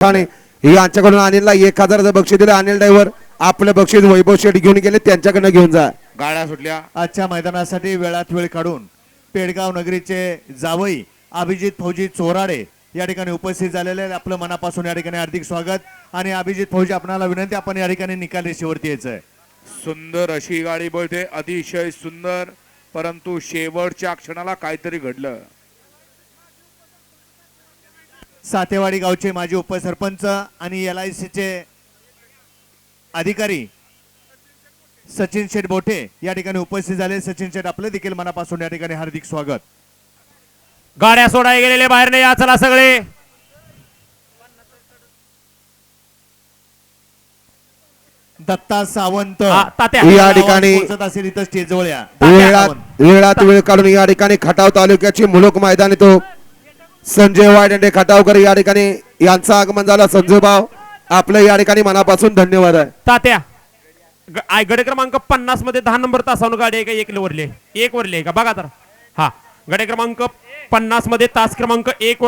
आणि यांच्याकडून अनिलला 1000चं बक्षीस दिलं. अनिल ड्रायव्हर आपलं बक्षीस वैभव शेठ घेऊन गेले, त्यांच्याकडनं घेऊन जा. गाड्या सुटल्या. आजच्या मैदानासाठी वेळात वेळ काढून पेडगाव नगरीचे जावई अभिजित फौजी चोराडे या ठिकाणी उपस्थित झालेले आहेत. आपलं मनापासून या ठिकाणी हार्दिक स्वागत. आणि अभिजित फौजी आपणाला विनंती, आपण या ठिकाणी निकाल रेषेवरती यायचंय. सुंदर अशी गाडी बोलते, अतिशय सुंदर, परंतु शेवटच्या क्षणाला काहीतरी घडलं. सातेवाडी गावचे माजी उपसरपंच आणि LICचे अधिकारी सचिन शेठ बोठे या ठिकाणी उपस्थित झाले. सचिन शेठ आपले देखील मनापासून या ठिकाणी हार्दिक स्वागत. गाड्या सोडाय गेलेले बाहेर नाही या, चला सगळे. दत्ता सावंत तात्या या ठिकाणी पोहोचत असेल इथं स्टेज जवळ या. वेळात वेळ काढून या ठिकाणी खटाव तालुक्याची मुलुक मैदानी तो संजय वायदंडे खटावकर या ठिकाणी यांचं आगमन झालं. संजय भाव आपलं या ठिकाणी मनापासून धन्यवाद आहे. तात्या गडे क्रमांक 50 मध्ये 10 नंबर तासावर गाडी आहे का? एक वरली आहे का? बघा तर. हा, गडे क्रमांक 50 मध्ये तास क्रमांक 1 वर